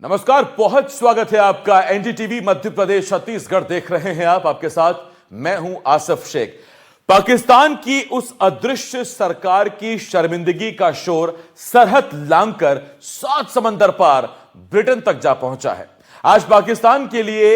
नमस्कार, बहुत स्वागत है आपका। एनडीटीवी मध्य प्रदेश छत्तीसगढ़ देख रहे हैं आप। आपके साथ मैं हूं आसिफ शेख। पाकिस्तान की उस अदृश्य सरकार की शर्मिंदगी का शोर सरहद लांघकर 7 समंदर पार ब्रिटेन तक जा पहुंचा है। आज पाकिस्तान के लिए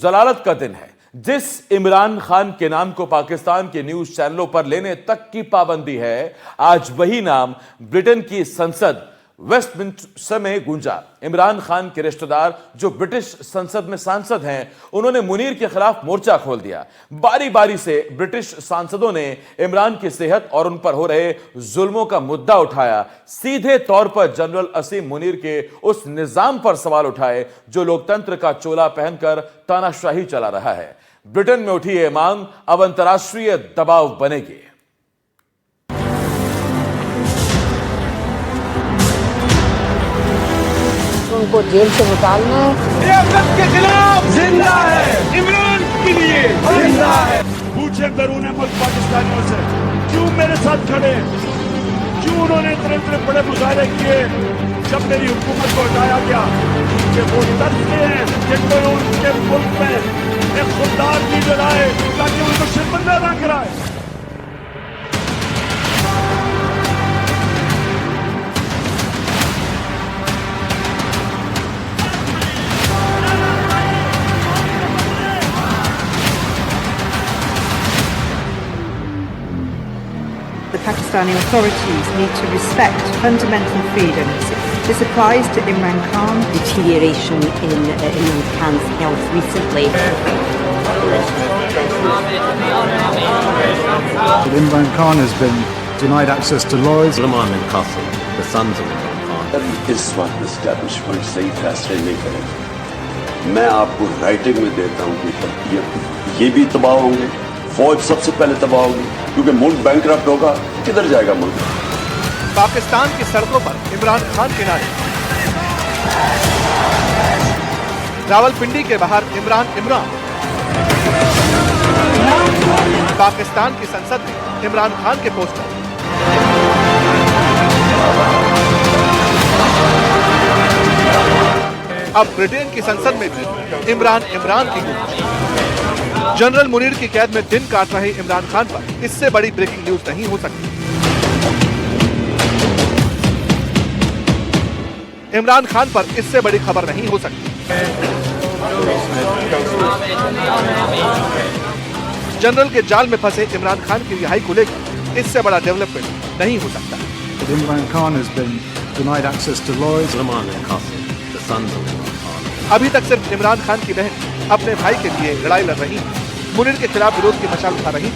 जलालत का दिन है। जिस इमरान खान के नाम को पाकिस्तान के न्यूज चैनलों पर लेने तक की पाबंदी है, आज वही नाम ब्रिटेन की संसद वेस्टमिंस्टर में गूंजा। इमरान खान के रिश्तेदार जो ब्रिटिश संसद में सांसद हैं, उन्होंने मुनीर के खिलाफ मोर्चा खोल दिया। बारी बारी से ब्रिटिश सांसदों ने इमरान की सेहत और उन पर हो रहे जुल्मों का मुद्दा उठाया। सीधे तौर पर जनरल असीम मुनीर के उस निजाम पर सवाल उठाए जो लोकतंत्र का चोला पहनकर तानाशाही चला रहा है। ब्रिटेन में उठी यह मांग अब अंतर्राष्ट्रीय दबाव बनेगी। उनको जेल से निकालना के खिलाफ जिंदा है, इमरान के लिए जिंदा है। पूछे अंदरून मुल्क पाकिस्तानियों से क्यों मेरे साथ खड़े, क्यों उन्होंने इतने बड़े मुजाहरे किए जब मेरी हुकूमत को हटाया गया। कि वो तरसते हैं कि कोई उनके मुल्क में एक खुददार लीडर आए ताकि उनको शर्मिंदा ना कराए। The Pakistani authorities need to respect fundamental freedoms. This applies to Imran Khan. Deterioration in Imran Khan's health recently. Imran Khan has been denied access to lawyers. Sulaiman and Qasim, the sons of Imran Khan. इस वक्त establishment सही फैसले नहीं करेगी। मैं आपको writing में देता हूँ कि ये भी तबाह होंगे, फौज सबसे पहले तबाह होगी, क्योंकि मुल्क बैंकरप्ट होगा। किधर जाएगा मुल्क? पाकिस्तान की सड़कों पर इमरान खान के नारे, रावलपिंडी के बाहर इमरान। पाकिस्तान की संसद में इमरान खान के पोस्टर। अब ब्रिटेन की संसद में भी इमरान की गूंज। जनरल मुनीर की कैद में दिन काट रहे इमरान खान पर इससे बड़ी ब्रेकिंग न्यूज नहीं हो सकती। इमरान खान पर इससे बड़ी खबर नहीं हो सकती। जनरल के जाल में फंसे इमरान खान की रिहाई को लेकर इससे बड़ा डेवलपमेंट नहीं हो सकता। Imran Khan has been denied access to lawyers. Sulaiman and Qasim, the sons of Imran Khan. अभी तक सिर्फ इमरान खान की बहन अपने भाई के लिए लड़ाई लड़ रही है, मुनीर के खिलाफ विरोध की मशाल उठा रही है।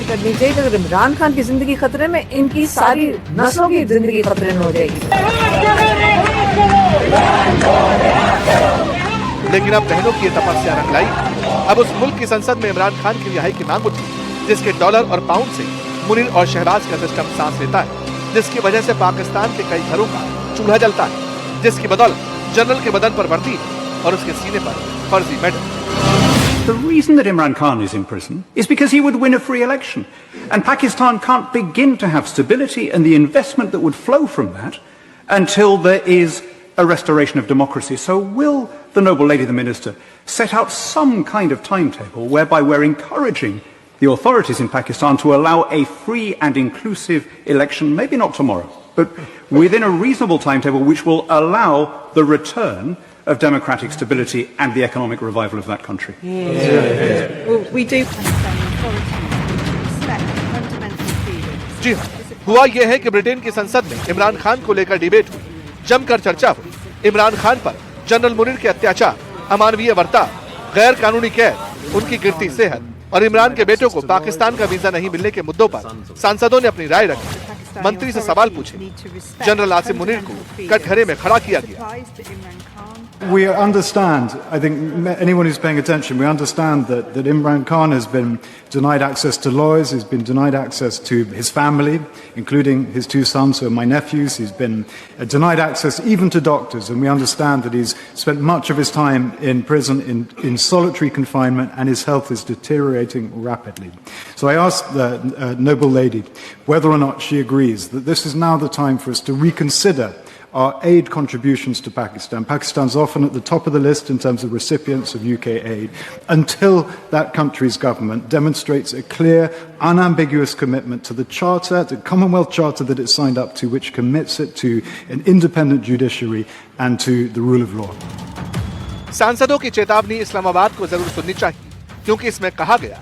करनी चाहिए। अगर इमरान खान की जिंदगी खतरे में, इनकी सारी नस्लों की जिंदगी खतरे में हो जाएगी। लेकिन अब बहनों की तपस्या रंग लाई। अब उस मुल्क की संसद में इमरान खान की रिहाई की मांग उठी, जिसके डॉलर और पाउंड से मुनीर और शहबाज का सिस्टम सांस लेता है, जिसकी वजह से पाकिस्तान के कई घरों का चूल्हा जलता है, जिसकी बदौलत जनरल के बदन पर वर्दी और उसके सीने पर फर्जी medal. The reason that Imran Khan is in prison is because he would win a free election. And Pakistan can't begin to have stability and the investment that would flow from that until there is a restoration of democracy. So will the noble lady, the minister, set out some kind of timetable whereby we're encouraging the authorities in Pakistan to allow a free and inclusive election, maybe not tomorrow, but within a reasonable timetable which will allow the return of democratic stability and the economic revival of that country. Well, we do. Pakistani authorities respect fundamental freedoms. जी हाँ, हुआ यह है कि Britain की संसद में इमरान खान को लेकर डिबेट हुई, जमकर चर्चा हुई। इमरान खान पर जनरल मुनीर के अत्याचार, अमानवीय बर्ताव, गैर कानूनी कैद, उनकी गिरती सेहत और इमरान के बेटों को पाकिस्तान का वीजा नहीं मिलने के मुद्दों पर सांसदों ने अपनी राय रखी। मंत्री से सवाल पूछे। जनरल आसिम मुनीर को कटघरे में खड़ा किया गया। We understand, I think anyone who's paying attention, we understand that Imran Khan has been denied access to lawyers, he's been denied access to his family, including his 2 sons who are my nephews. He's been denied access even to doctors, and we understand that he's spent much of his time in prison in solitary confinement, and his health is deteriorating rapidly. So I asked the noble lady whether or not she agrees that this is now the time for us to reconsider our aid contributions to Pakistan. Pakistan's often at the top of the list in terms of recipients of UK aid, until that country's government demonstrates a clear, unambiguous commitment to the Charter, the Commonwealth Charter that it signed up to, which commits it to an independent judiciary and to the rule of law. सांसदों की चेतावनी इस्लामाबाद को जरूर सुननी चाहिए, क्योंकि इसमें कहा गया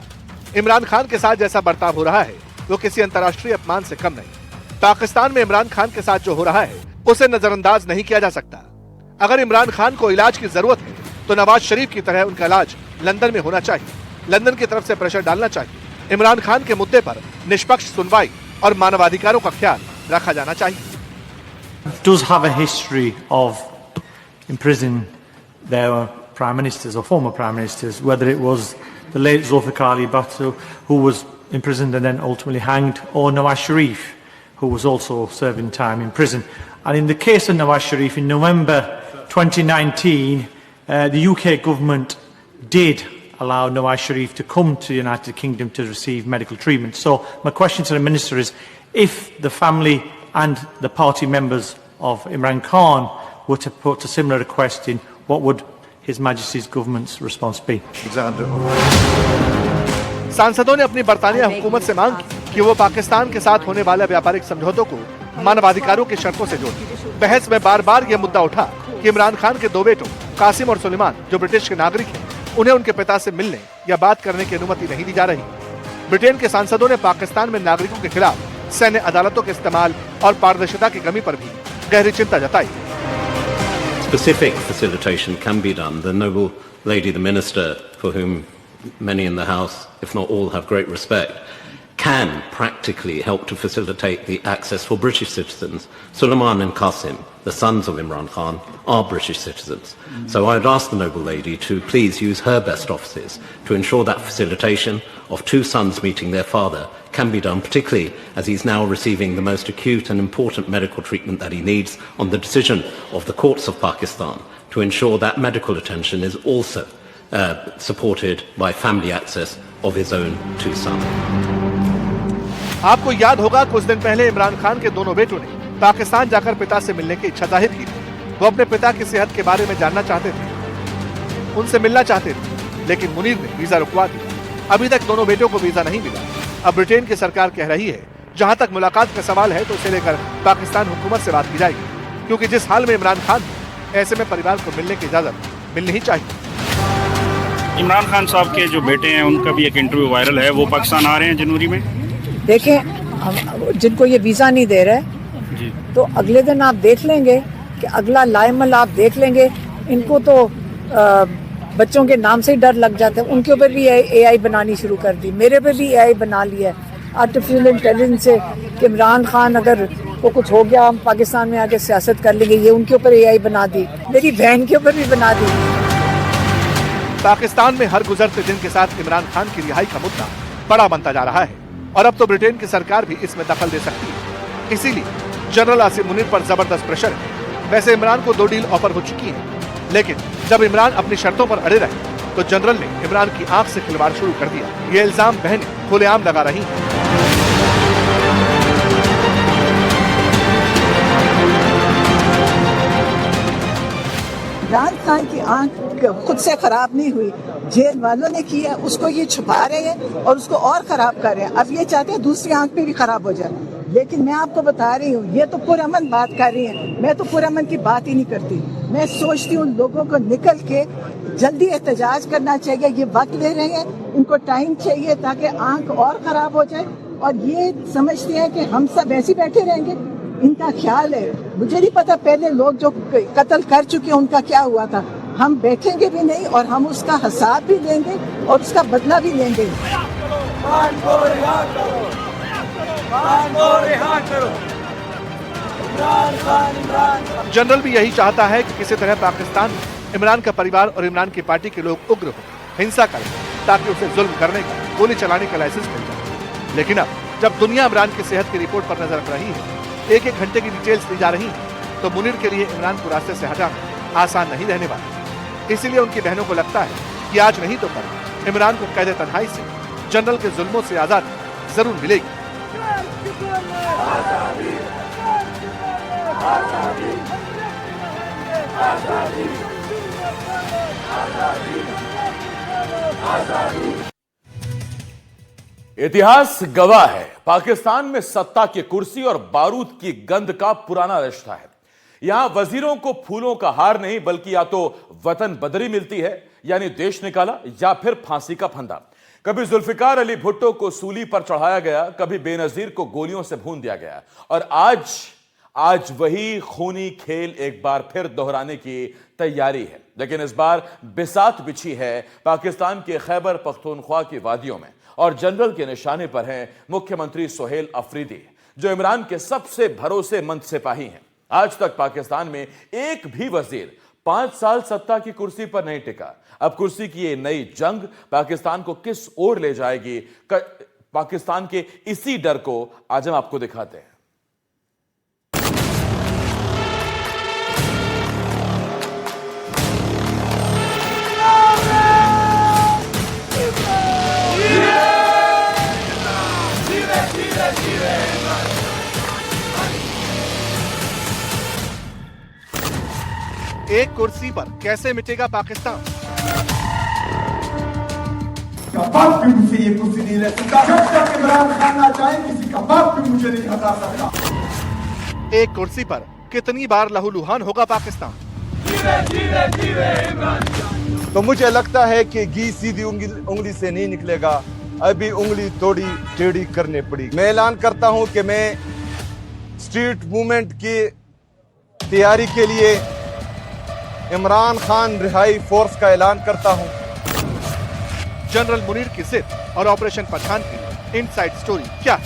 इमरान खान के साथ जैसा बर्ताव हो रहा है वो किसी अंतर्राष्ट्रीय अपमान से कम नहीं। पाकिस्तान में इमरान खान के साथ जो हो रहा है उसे नजरअंदाज नहीं किया जा सकता। अगर इमरान खान को इलाज की जरूरत है तो नवाज शरीफ की तरह उनका इलाज लंदन में होना चाहिए। लंदन की तरफ से प्रेशर डालना चाहिए। इमरान खान के मुद्दे पर निष्पक्ष सुनवाई और मानवाधिकारों का ख्याल रखा जाना चाहिए। Does have a history of imprisoning their prime ministers or former prime ministers, whether it was the late Zulfikar Ali Bhutto, who was imprisoned and then ultimately hanged, or Nawaz Sharif, who was also serving time in prison. And in the case of Nawaz Sharif, in November 2019, the UK government did allow Nawaz Sharif to come to the United Kingdom to receive medical treatment. So my question to the Minister is, if the family and the party members of Imran Khan were to put a similar request in, what would His Majesty's government's response be? सांसदों ने अपनी बरतानिया हुकूमत से मांग की कि वो पाकिस्तान के साथ होने वाले व्यापारिक समझौतों को मानवाधिकारों की शर्तों से जोड़े। बहस में बार-बार यह मुद्दा उठा कि इमरान खान के दो बेटों कासिम और सुलेमान, जो ब्रिटिश के नागरिक हैं, उन्हें उनके पिता से मिलने या बात करने की अनुमति नहीं दी जा रही। ब्रिटेन के सांसदों ने पाकिस्तान में नागरिकों के खिलाफ सैन्य अदालतों के इस्तेमाल और पारदर्शिता की कमी पर भी गहरी चिंता जताई। Specific facilitation can be done. The noble lady, the minister, for whom many in the House, if not all, have great respect, can practically help to facilitate the access for British citizens. Suleiman and Qasim, the sons of Imran Khan, are British citizens. So I would ask the noble lady to please use her best offices to ensure that facilitation of two sons meeting their father can be done, particularly as he's now receiving the most acute and important medical treatment that he needs on the decision of the courts of Pakistan, to ensure that medical attention is also supported by family access of his own two sons. आपको याद होगा कुछ दिन पहले इमरान खान के दोनों बेटों ने पाकिस्तान जाकर पिता से मिलने की इच्छा जाहिर की। वो अपने पिता की सेहत के बारे में जानना चाहते थे, उनसे मिलना चाहते थे, लेकिन मुनीर ने वीजा रुकवा दिया। अभी तक दोनों बेटों को वीजा नहीं मिला। अब ब्रिटेन की सरकार कह रही है जहां तक मुलाकात का सवाल है तो उसे लेकर पाकिस्तान हुकूमत से बात की जाएगी, क्योंकि जिस हाल में इमरान खान है ऐसे में परिवार को मिलने की इजाजत मिलनी ही चाहिए। इमरान खान साहब के जो बेटे हैं उनका भी एक इंटरव्यू वायरल है, वो पाकिस्तान आ रहे हैं जनवरी में। देखें, जिनको ये वीज़ा नहीं दे रहे जी, तो अगले दिन आप देख लेंगे कि अगला लाइमल आप देख लेंगे। इनको तो बच्चों के नाम से ही डर लग जाता है। उनके ऊपर भी AI बनानी शुरू कर दी, मेरे पे भी AI बना लिया है आर्टिफिशियल इंटेलिजेंस से कि इमरान खान अगर को कुछ हो गया हम पाकिस्तान में आके सियासत कर लेंगे। ये उनके ऊपर AI बना दी, मेरी बहन के ऊपर भी बना दी। पाकिस्तान में हर गुजरते दिन के साथ इमरान खान की रिहाई का मुद्दा बड़ा बनता जा रहा है और अब तो ब्रिटेन की सरकार भी इसमें दखल दे सकती है। इसीलिए जनरल आसिम मुनीर पर जबरदस्त प्रेशर है। वैसे इमरान को 2 डील ऑफर हो चुकी है, लेकिन जब इमरान अपनी शर्तों पर अड़े रहे तो जनरल ने इमरान की आंख से खिलवाड़ शुरू कर दिया। ये इल्जाम बहनें खुलेआम लगा रही हैं। इमरान खान की आंख खुद से खराब नहीं हुई, जेल वालों ने की है, उसको ये छुपा रहे हैं और उसको और खराब कर रहे हैं। अब ये चाहते हैं दूसरी आंख पे भी खराब हो जाए। लेकिन मैं आपको बता रही हूँ, ये तो पुरअमन बात कर रही है, मैं तो पुरअमन की बात ही नहीं करती। मैं सोचती हूँ लोगों को निकल के जल्दी एहतजाज करना चाहिए। ये वक्त ले रहे हैं, इनको टाइम चाहिए ताकि आंख और खराब हो जाए, और ये समझते हैं कि हम सब ऐसे बैठे रहेंगे। इनका ख्याल है, मुझे नहीं पता पहले लोग जो कत्ल कर चुके हैं उनका क्या हुआ था। हम बैठेंगे भी नहीं और हम उसका हिसाब भी लेंगे और उसका बदला भी लेंगे। जनरल भी यही चाहता है कि किसी तरह पाकिस्तान में इमरान का परिवार और इमरान की पार्टी के लोग उग्र हो, हिंसा करें, ताकि उसे जुल्म करने का, गोली चलाने का लाइसेंस मिल जाए। लेकिन अब जब दुनिया इमरान की सेहत की रिपोर्ट पर नजर रख रही है, एक-एक घंटे की डिटेल्स दी जा रही है, तो मुनीर के लिए इमरान को रास्ते से हटाना आसान नहीं रहने वाला। इसीलिए उनकी बहनों को लगता है कि आज नहीं तो कल इमरान को कैद तन्हाई से, जनरल के जुल्मों से आजादी जरूर मिलेगी। इतिहास गवाह है, पाकिस्तान में सत्ता की कुर्सी और बारूद की गंध का पुराना रिश्ता है। यहां वजीरों को फूलों का हार नहीं बल्कि या तो वतन बदरी मिलती है यानी देश निकाला, या फिर फांसी का फंदा। कभी जुल्फिकार अली भुट्टो को सूली पर चढ़ाया गया, कभी बेनजीर को गोलियों से भून दिया गया, और आज वही खूनी खेल एक बार फिर दोहराने की तैयारी है। लेकिन इस बार बिसात बिछी है पाकिस्तान के खैबर पख्तूनख्वा की वादियों में, और जनरल के निशाने पर हैं मुख्यमंत्री सोहेल अफरीदी, जो इमरान के सबसे भरोसेमंद सिपाही हैं। आज तक पाकिस्तान में एक भी वजीर 5 साल सत्ता की कुर्सी पर नहीं टिका। अब कुर्सी की ये नई जंग पाकिस्तान को किस ओर ले जाएगी, पाकिस्तान के इसी डर को आज हम आपको दिखाते हैं। एक कुर्सी पर कैसे मिटेगा पाकिस्तान? बाप भी मुझसे ये कुर्सी नहीं ले सकता। जब तक इमरान खान ना चाहे किसी का बाप भी मुझे नहीं हटा सकता। एक कुर्सी पर कितनी बार लहूलुहान होगा पाकिस्तान? तो मुझे लगता है कि घी सीधी उंगली से नहीं निकलेगा, अभी उंगली थोड़ी टेढ़ी करनी पड़ी। मैं ऐलान करता हूं कि मैं स्ट्रीट मूवमेंट की तैयारी के लिए इमरान खान रिहाई फोर्स का ऐलान करता हूं। जनरल मुनीर की जिद और ऑपरेशन पठान की इनसाइड स्टोरी क्या है?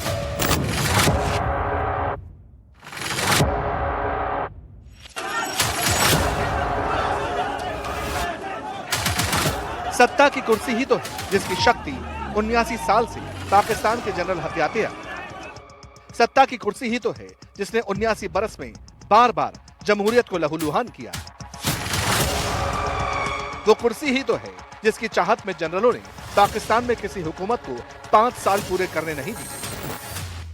सत्ता की कुर्सी ही तो है जिसकी शक्ति 79 साल से पाकिस्तान के जनरल हथियाते हैं। सत्ता की कुर्सी ही तो है जिसने 79 बरस में बार बार जमहूरियत को लहूलुहान किया। वो कुर्सी ही तो है जिसकी चाहत में जनरलों ने पाकिस्तान में किसी हुकूमत को 5 साल पूरे करने नहीं दिए।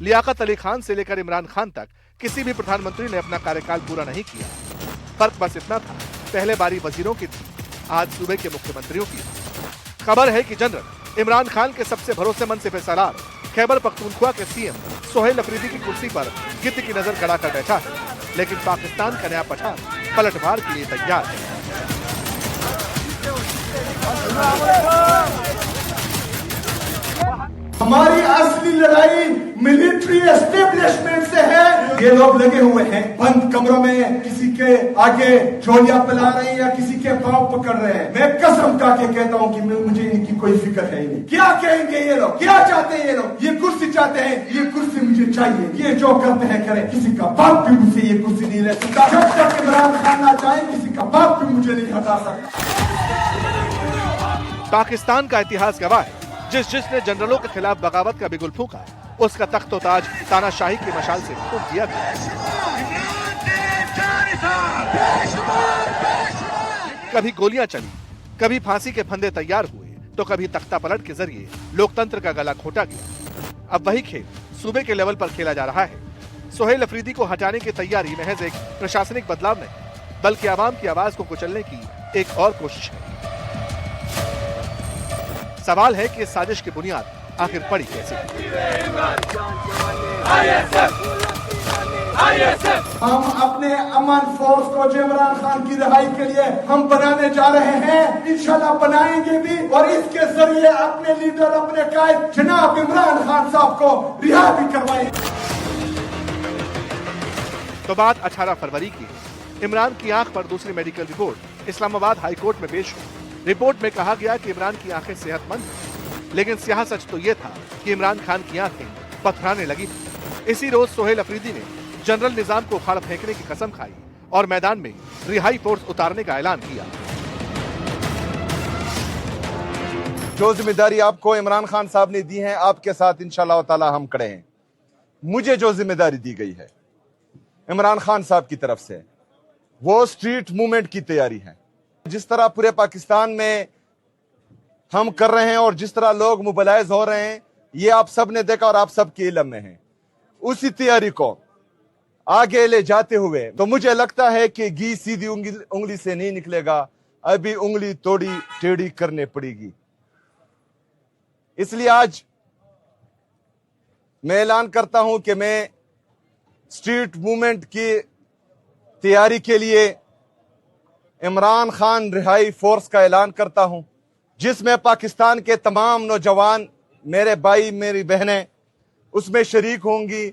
लियाकत अली खान से लेकर इमरान खान तक किसी भी प्रधानमंत्री ने अपना कार्यकाल पूरा नहीं किया। फर्क बस इतना था, पहले बारी वजीरों की थी, आज सूबे के मुख्यमंत्रियों की। खबर है कि जनरल इमरान खान के सबसे भरोसेमंद सिपहसालार खैबर पख्तूनख्वा के सीएम सोहेल अफरीदी की कुर्सी पर गिद्ध की नजर गड़ाकर बैठा है, लेकिन पाकिस्तान का नया पठान पलटवार के लिए तैयार है। हमारी असली लड़ाई मिलिट्री एस्टेब्लिशमेंट से है। ये लोग लगे हुए हैं बंद कमरों में, किसी के आगे झोलियां पिला रहे हैं या किसी के पांव पकड़ रहे हैं। मैं कसम खा के कहता हूं कि मुझे इनकी कोई फिक्र है ही नहीं। क्या कहेंगे ये लोग, क्या चाहते हैं ये लोग? ये कुर्सी चाहते हैं, ये कुर्सी मुझे चाहिए। ये जो करते हैं करें, किसी का बाप भी मुझसे ये कुर्सी नहीं ले सकता। जब तक इमरान खान ना चाहे किसी का बाप भी मुझे नहीं हटा सकता। पाकिस्तान का इतिहास गवाह है, जिसने जनरलों के खिलाफ बगावत का बिगुल फूंका, उसका तख्तो ताज तानाशाही की मशाल से फूंक दिया गया। कभी गोलियां चली, कभी फांसी के फंदे तैयार हुए, तो कभी तख्ता पलट के जरिए लोकतंत्र का गला घोटा गया। अब वही खेल सूबे के लेवल पर खेला जा रहा है। सोहेल अफरीदी को हटाने की तैयारी महज एक प्रशासनिक बदलाव नहीं, बल्कि आवाम की आवाज को कुचलने की एक और कोशिश है। सवाल है कि इस साजिश की बुनियाद आखिर पड़ी कैसे? हम अपने अमन फोर्स को जो इमरान खान की रिहाई के लिए हम बनाने जा रहे हैं, इंशाल्लाह बनाएंगे भी, और इसके जरिए अपने लीडर, अपने कायद जनाब इमरान खान साहब को रिहा भी करवाएंगे। तो बात 18 फरवरी की। इमरान की आंख पर दूसरी medical report Islamabad high court में पेश हुई। रिपोर्ट में कहा गया कि इमरान की आंखें सेहतमंद हैं, लेकिन स्याह सच तो यह था कि इमरान खान की आंखें पथराने लगी। इसी रोज सोहेल अफरीदी ने जनरल निजाम को उखाड़ फेंकने की कसम खाई और मैदान में रिहाई फोर्स उतारने का ऐलान किया। जो जिम्मेदारी आपको इमरान खान साहब ने दी है, आपके साथ इंशाअल्लाह ताला हम खड़े हैं। मुझे जो जिम्मेदारी दी गई है इमरान खान साहब की तरफ से, वो स्ट्रीट मूवमेंट की तैयारी है। जिस तरह पूरे पाकिस्तान में हम कर रहे हैं और जिस तरह लोग मोबिलाइज हो रहे हैं, ये आप सब ने देखा और आप सब के इल्म में है। उसी तैयारी को आगे ले जाते हुए तो मुझे लगता है कि घी सीधी उंगली से नहीं निकलेगा, अभी उंगली थोड़ी टेढ़ी करने पड़ेगी। इसलिए आज मैं ऐलान करता हूं कि मैं स्ट्रीट मूवमेंट की तैयारी के लिए इमरान खान रिहाई फोर्स का ऐलान करता हूं, जिसमें पाकिस्तान के तमाम नौजवान, मेरे भाई, मेरी बहनें उसमें शरीक होंगी।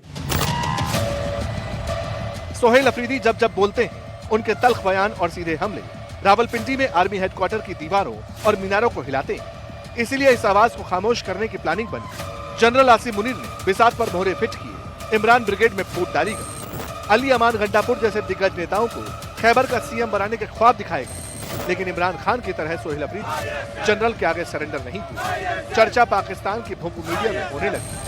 सोहेल अफरीदी जब जब बोलते हैं, उनके तल्ख बयान और सीधे हमले रावलपिंडी में आर्मी हेडक्वार्टर की दीवारों और मीनारों को हिलाते हैं। इसीलिए इस आवाज को खामोश करने की प्लानिंग बनी। जनरल आसिम मुनीर ने बिसात पर मोहरे फिट किए, इमरान ब्रिगेड में फूट डाली गई। अली अमान गंडापुर जैसे दिग्गज नेताओं को खैबर का सीएम बनाने के ख्वाब दिखाए गए, लेकिन इमरान खान की तरह सोहेल अफरीदी जनरल के आगे सरेंडर नहीं हुए। चर्चा पाकिस्तान की भूप मीडिया में होने लगी।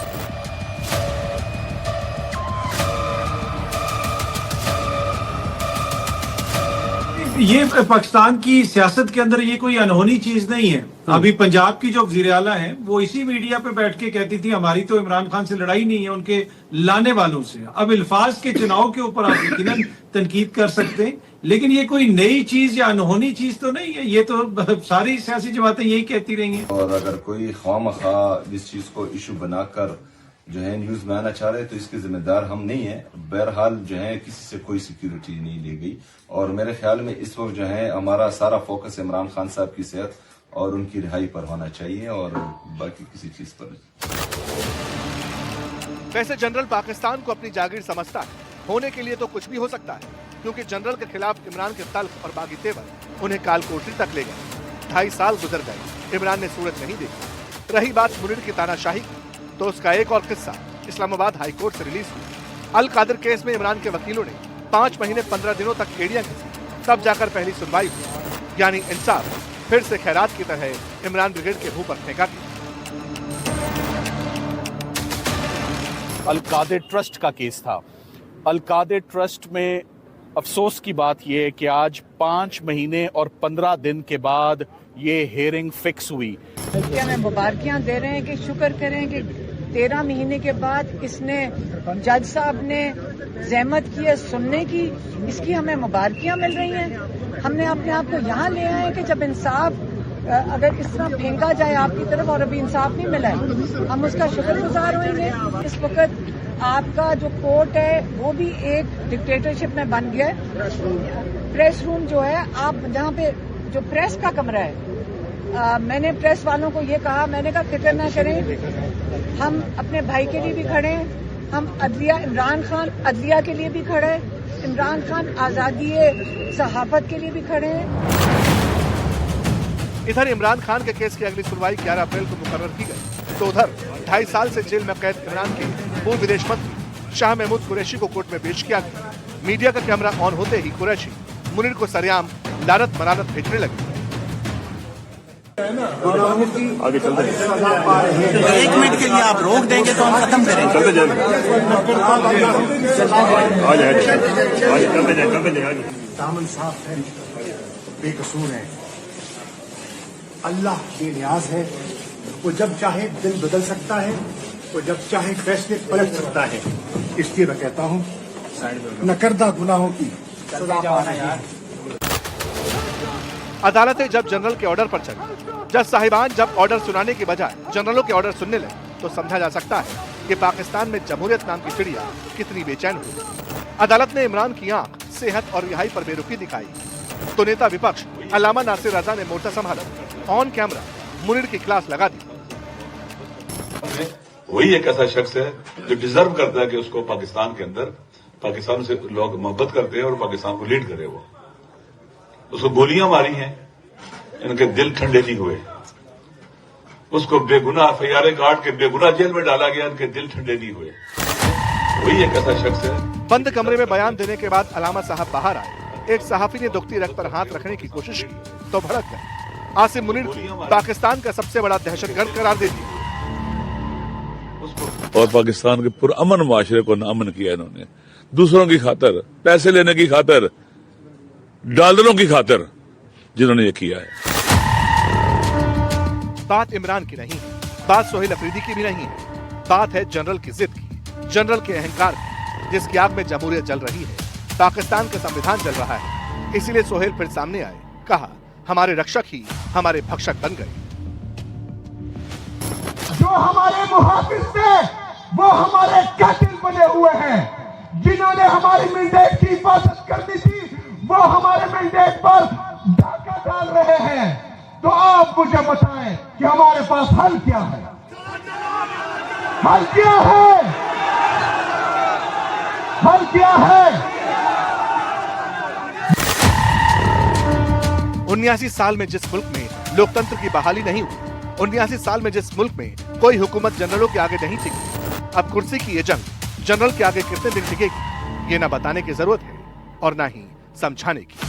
ये पाकिस्तान की सियासत के अंदर ये कोई अनहोनी चीज नहीं है। अभी पंजाब की जो वजीर आला है वो इसी मीडिया पे बैठ के कहती थी हमारी तो इमरान खान से लड़ाई नहीं है, उनके लाने वालों से। अब अल्फाज के चुनाव के ऊपर आप यकीनन तनकीद कर सकते हैं, लेकिन ये कोई नई चीज या अनहोनी चीज तो नहीं है। ये तो सारी सियासी जमातें यही कहती रही हैं। और अगर कोई खामखा इस चीज को इशू बनाकर जो है न्यूज में आना चाह रहे तो इसके जिम्मेदार हम नहीं है। बहरहाल जो है किसी से कोई सिक्योरिटी नहीं ली गई और मेरे ख्याल में इस वक्त जो है हमारा सारा फोकस इमरान खान साहब की सेहत और उनकी रिहाई पर होना चाहिए और बाकी किसी चीज पर नहीं। वैसे जनरल पाकिस्तान को अपनी जागीर समझता है, होने के लिए तो कुछ भी हो सकता है, क्योंकि जनरल के खिलाफ इमरान के तल्ख और बागी तेवर उन्हें कालकोठरी तक ले गए। 2.5 साल गुजर गए, इमरान ने सूरत नहीं देखी। रही बात मुनीर की तानाशाही की, तो उसका एक और किस्सा इस्लामाबाद हाई कोर्ट से रिलीज हुआ। अल कादिर केस में इमरान के वकीलों ने 5 महीने 15 दिनों तक केड़ियां खींची, तब जाकर पहली सुनवाई हुई। यानी इंसाफ फिर से खैरात की तरह इमरान ब्रिगेड के मुंह पर फेंका गया। अल कादिर ट्रस्ट का केस था। अल कादिर ट्रस्ट में अफसोस की बात यह है कि आज 5 महीने और 15 दिन के बाद ये हेयरिंग फिक्स हुई। हमें मुबारकियां दे रहे हैं कि शुक्र करें कि 13 महीने के बाद इसने जज साहब ने जहमत की है सुनने की, इसकी हमें मुबारकियां मिल रही हैं। हमने अपने आप को यहाँ ले आए कि जब इंसाफ अगर इस तरह फेंका जाए आपकी तरफ और अभी इंसाफ नहीं मिला है, हम उसका शुक्रगुजार होंगे। इस वक्त आपका जो कोर्ट है वो भी एक डिक्टेटरशिप में बन गया है। प्रेस रूम जो है, आप जहाँ पे जो प्रेस का कमरा है, मैंने प्रेस वालों को ये कहा, मैंने कहा फिक्र ना करें, हम अपने भाई के लिए भी खड़े हैं, हम अदलिया इमरान खान अदलिया के लिए भी खड़े हैं, इमरान खान आजादी सहाफत के लिए भी खड़े हैं। इधर इमरान खान के केस की अगली सुनवाई 11 अप्रैल को मुकर्रर की गई, तो उधर 2.5 साल से जेल में कैद इमरान के पूर्व विदेश मंत्री शाह महमूद कुरैशी को कोर्ट में पेश किया गया। मीडिया का कैमरा ऑन होते ही कुरैशी मुनीर को सरेआम लानत मलानत भेजने लगे। आगे चलते हैं। 1 मिनट के लिए आप रोक देंगे तो हम खत्म करेंगे। चलते जाएंगे। दामन साहब है, बेकसूर है, अल्लाह बेनियाज है। वो जब चाहे दिल बदल सकता है, वो जब चाहे फैसले पलट सकता है। इसलिए मैं कहता हूँ नकरदा गुनाहों की सजा पाना यार। अदालतें जब जनरल के ऑर्डर पर चली, जज साहिबान जब ऑर्डर सुनाने की बजाय जनरलों के ऑर्डर सुनने लगे, तो समझा जा सकता है कि पाकिस्तान में जमहूरियत नाम की चिड़िया कितनी बेचैन हुई। अदालत ने इमरान की आंख, सेहत और रिहाई पर बेरुखी दिखाई, तो नेता विपक्ष अल्लामा नासिर रजा ने मोर्चा संभाला, ऑन कैमरा मुनीर की क्लास लगा दी। वही एक ऐसा शख्स है जो डिजर्व करता है कि उसको पाकिस्तान के अंदर, पाकिस्तान से लोग मोहब्बत करते हैं और पाकिस्तान को लीड करे। वो उसको गोलियां मारी हैं, इनके दिल ठंडे नहीं हुए। उसको बेगुनाह फैयारे काट के बेगुनाह जेल में डाला गया, इनके दिल ठंडे नहीं हुए। वही एक ऐसा शख्स है। बंद कमरे में बयान देने के बाद अलामा साहब बाहर आए। एक सहाफी ने दुखती रग पर हाथ रखने की कोशिश की तो भड़क गए। आसिम मुनीर को पाकिस्तान का सबसे बड़ा दहशतगर्द करार दे दिया और पाकिस्तान के पुरअमन माशरे को नाअमन किया इन्होंने, दूसरों की खातर, पैसे लेने की खातर, डॉलरों की खातर जिन्होंने ये किया है। बात इमरान की नहीं है, बात सोहेल अफरीदी की भी नहीं है, बात है जनरल की जिद की, जनरल के अहंकार की, जिसकी आग में जमहूरियत जल रही है, पाकिस्तान का संविधान जल रहा है। इसीलिए सोहेल फिर सामने आए, कहा हमारे रक्षक ही हमारे भक्षक बन गए। जो हमारे मुहाफिज थे वो हमारे कातिल बने हुए हैं। जिन्होंने हमारी मैंडेट की हिफाजत करनी थी वो हमारे मैंडेट पर डाका डाल रहे हैं। तो आप मुझे बताएं कि हमारे पास हल क्या है? हल क्या है? हल क्या है? 79 साल में जिस मुल्क में लोकतंत्र की बहाली नहीं हुई, 79 साल में जिस मुल्क में कोई हुकूमत जनरलों के आगे नहीं टिकी, अब कुर्सी की ये जंग जनरल के आगे कितने दिन टिकेगी, ये ना बताने की जरूरत है और ना ही समझाने की।